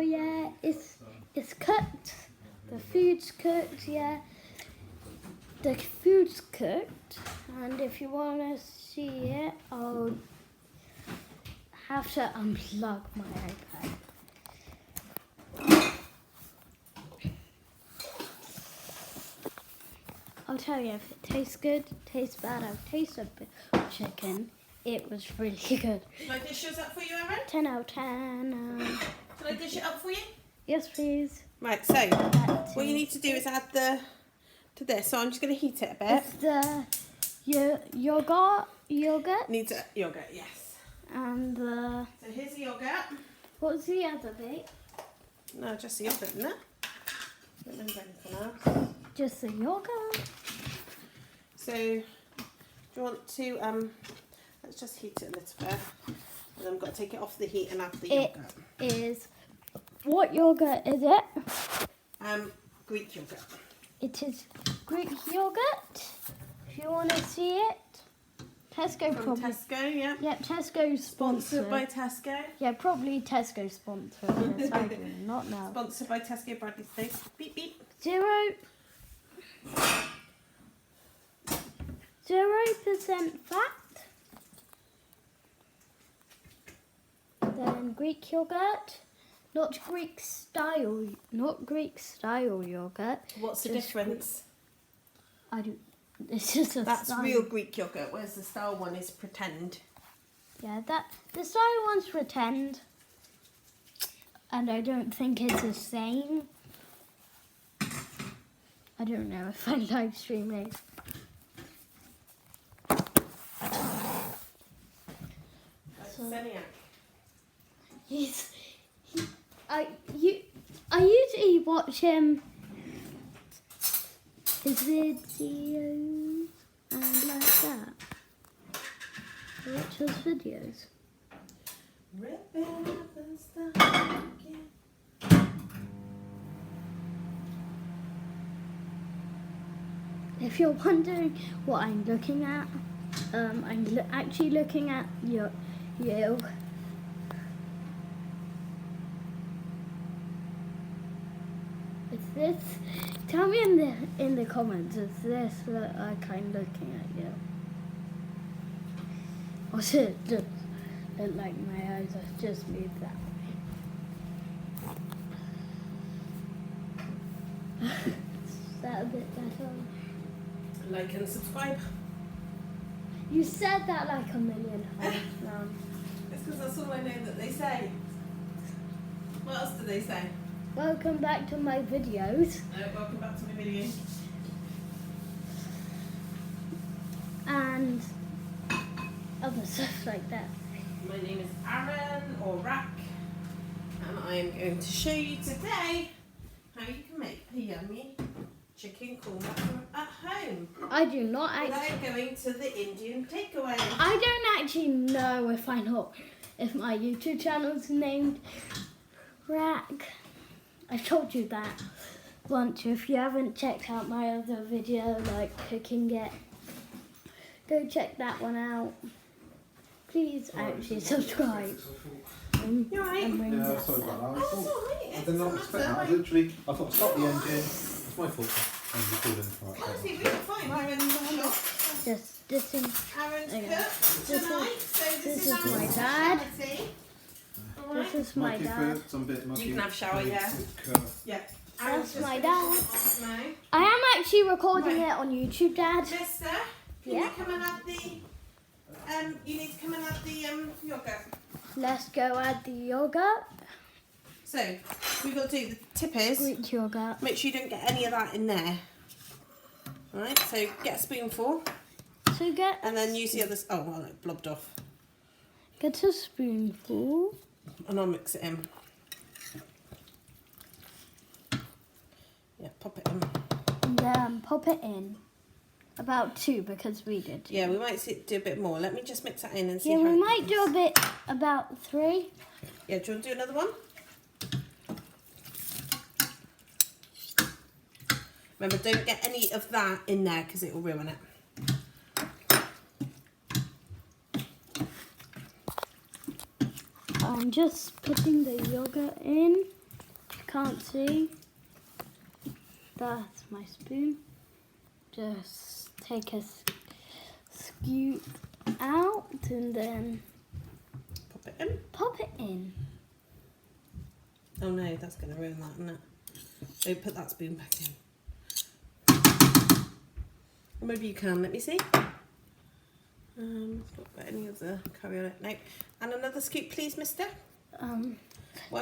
So yeah, it's cooked. The food's cooked. Yeah, the food's cooked. And if you want to see it, I'll have to unplug my iPad. I'll tell you if it tastes good, tastes bad. I've tasted a bit of chicken. It was really good. Shall I dish yours up for you, Aaron? 10 out of 10. Shall I dish it up for you? Yes, please. Right, so what you need to do is add to this. So I'm just going to heat it a bit. It's the yogurt. Needs a yogurt, yes. And the... So here's the yogurt. What's the other bit? No, just the yogurt, isn't it? Don't remember anything else. Just the yogurt. So do you want to let's just heat it a little bit. And then we've got to take it off the heat and add the yogurt. It is... What yogurt is it? Greek yogurt. It is Greek yogurt. If you want to see it. Tesco From probably. Tesco, yeah. Yeah, Tesco Sponsored by Tesco. Yeah, probably Tesco sponsored this. I do not know. Sponsored by Tesco Bradley Place. Beep beep. 0% fat. Then Greek yogurt. Not Greek style yogurt. What's the Just difference? I don't. It's just a That's style. real Greek yogurt, whereas the style one is pretend. Yeah, the style one's pretend, and I don't think it's the same. I don't know if I live stream it. I usually watch his videos and like that. I watch his videos. If you're wondering what I'm looking at, I'm actually looking at you. Is this? Tell me in the comments. Is this like I'm looking at you? Or is it just like my eyes have just moved that way? Is that a bit better? Like and subscribe. You said that like a million times now. It's because that's all I know that they say. What else do they say? Welcome back to my videos. Welcome back to my video. And other stuff like that. My name is Aaron or Rack, and I am going to show you today how you can make a yummy chicken korma from at home. I do not actually. Without going to the Indian takeaway. I don't actually know if my YouTube channel's named Rack. I told you that once. If you haven't checked out my other video, like cooking it, go check that one out. Please actually subscribe. You alright? Yeah, sorry about that. That's alright. I did not expect that. I thought stop the engine. It's my fault. I'm recording for that. Honestly, we got fine. Aaron's Just this is Aaron's Okay. cooked tonight, so this is my Aaron's dad. speciality. This Alright. is my Muggy dad. food, some bit muggy. You can have shower, yeah. Yeah. Aaron's That's just my finished dad. off now. I am actually recording it on YouTube, Dad. Mister, can Yeah? you come and add the you need to come and add the yogurt. Let's go add the yogurt. So we've got to do the tip is Greek yogurt. make sure you don't get any of that in there. Alright, so get a spoonful So and then use the others. Oh well, it blobbed off. get a spoonful. And I'll mix it in. Yeah, pop it in. And then pop it in. About 2 because we did. Yeah, we might do a bit more. Let me just mix that in and see Yeah, how we it might goes. do a bit about 3. Yeah, do you want to do another one? Remember, don't get any of that in there because it will ruin it. I'm just putting the yogurt in. can't see, that's my spoon. Just take a scoop out and then Pop it in. pop it in. Oh no, that's going to ruin that, isn't it? So put that spoon back in. Or maybe you can, let me see. Not got any of the curry on it. No. And another scoop, please, mister. One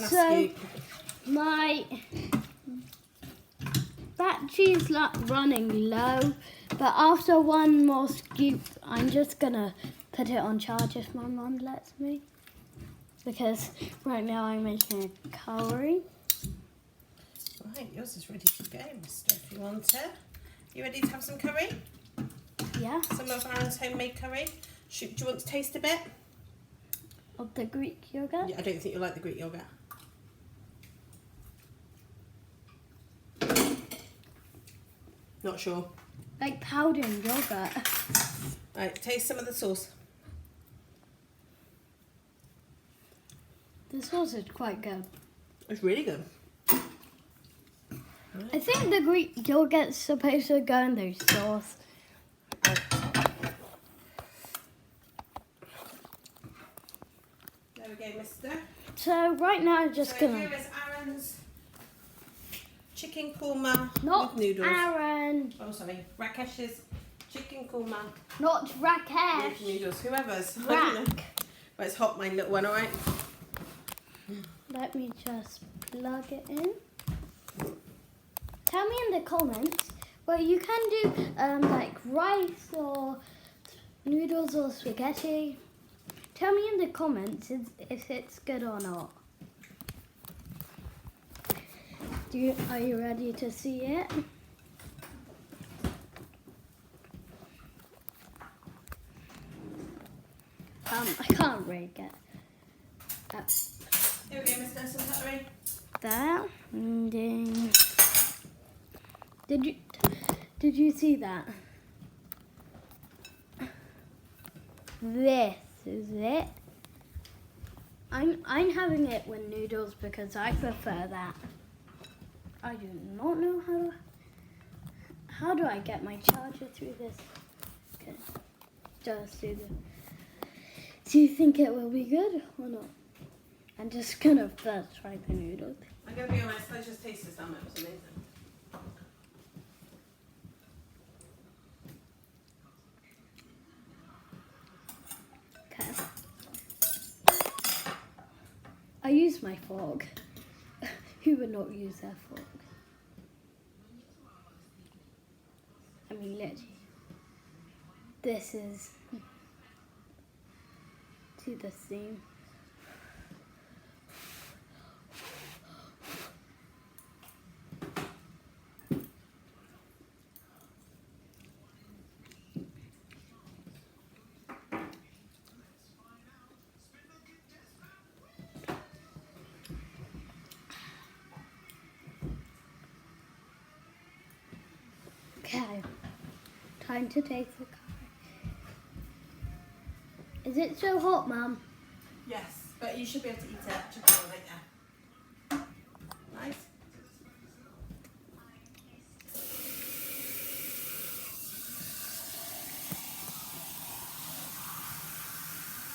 last scoop. My battery's like running low, but after one more scoop, I'm just gonna put it on charge if my mum lets me. Because right now I'm making a curry. Right, yours is ready to go, mister, if you want it. You ready to have some curry? Yeah, Some of Aaron's homemade curry. Do you want to taste a bit? of the Greek yogurt. Yeah, I don't think you'll like the Greek yogurt. Not sure. Like powdered yogurt. Right, taste some of the sauce. The sauce is quite good. It's really good. I think the Greek yogurt's supposed to go in the sauce. There we go, mister. So right now I'm just So gonna. here is Aaron's chicken korma Not with noodles. Aaron. Oh, sorry. Rakesh's chicken korma Not with Rakesh. noodles. Whoever's. I don't know. Rack. Right, it's hot, my little one, alright? Let me just plug it in. Tell me in the comments. Well, you can do like rice or noodles or spaghetti. Tell me in the comments if it's good or not. Are you ready to see it? I can't really get that. Here we go, mister. Some cutlery. That. And then, did you see that? This is it. I'm having it with noodles because I prefer that. I do not know how do I get my charger through this? Okay. Just do this. Do you think it will be good or not? I'm just gonna first try the noodles. I'm going to be honest, I just tasted some. It was amazing. Okay. I use my fork. Who would not use their fork? I mean, literally. This is to the seam. Okay, time to taste the curry. Is it so hot, Mum? Yes, but you should be able to eat it. Chicken all right there. Nice.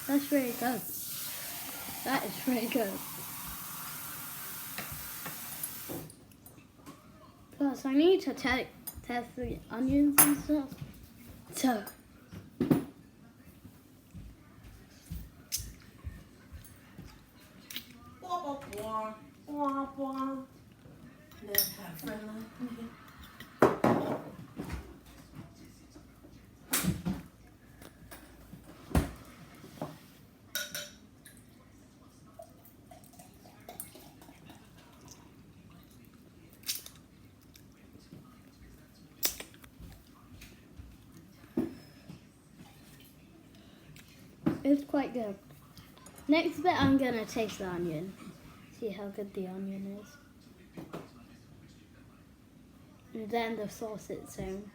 That's really good. That is really good. Plus, I need to test the onions and stuff. So, Blah, blah, blah. Blah, blah. Never had a friend like me. it's quite good. Next bit, I'm gonna taste the onion. See how good the onion is. And then the sauce its own.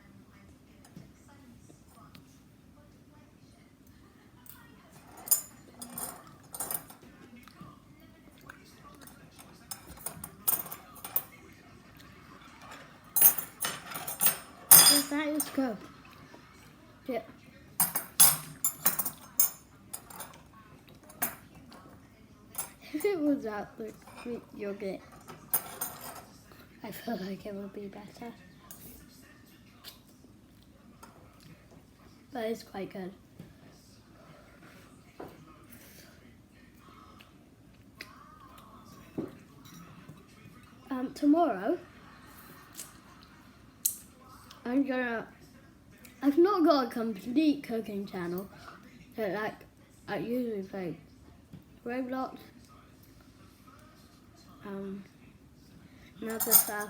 That is good. Yeah. If it was out the Greek yogurt, I feel like it would be better. But it's quite good. Tomorrow, I've not got a complete cooking channel, but like, I usually play Roblox, and other stuff.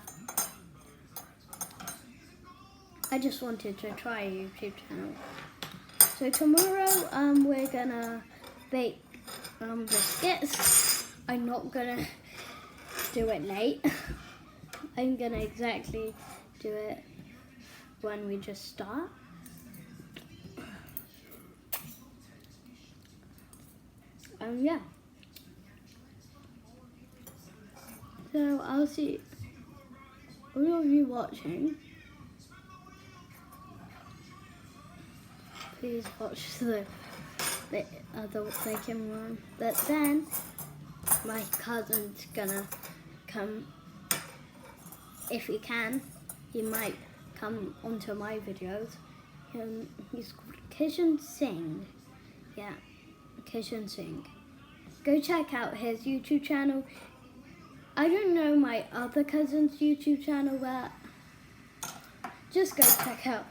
I just wanted to try a YouTube channel. So tomorrow, we're gonna bake biscuits. I'm not gonna do it late. I'm gonna exactly do it when we just start. Yeah. So I'll see all of you watching. Please watch the other baking one. But then my cousin's gonna come. If he can, he might come onto my videos. He's called Kishan Singh. Yeah, Kishan Singh. Go check out his YouTube channel. I don't know my other cousin's YouTube channel, but just go check out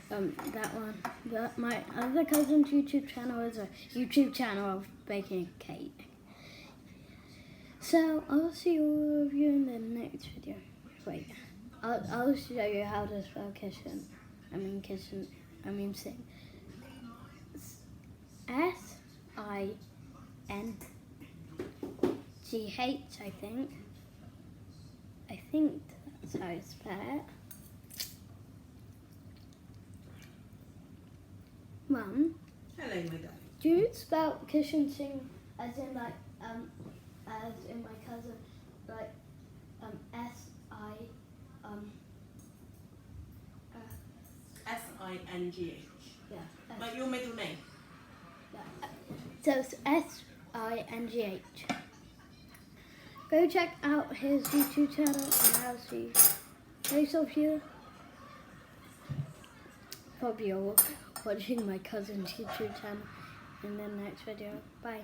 that one. But my other cousin's YouTube channel is a YouTube channel of baking a cake. So I'll see all of you in the next video. Wait, I'll show you how to spell Kishan. I mean Singh. S-I-N-G-H, I think. I think that's how you spell it. Mum, Hello, my darling. do you spell Kishan Singh as in like as in my cousin, like S-I-N-G-H. Yeah. Like your middle name. Yeah. So it's S-I-N-G-H. Go check out his YouTube channel and I'll see most of you. Probably all watching my cousin's YouTube channel in the next video. Bye.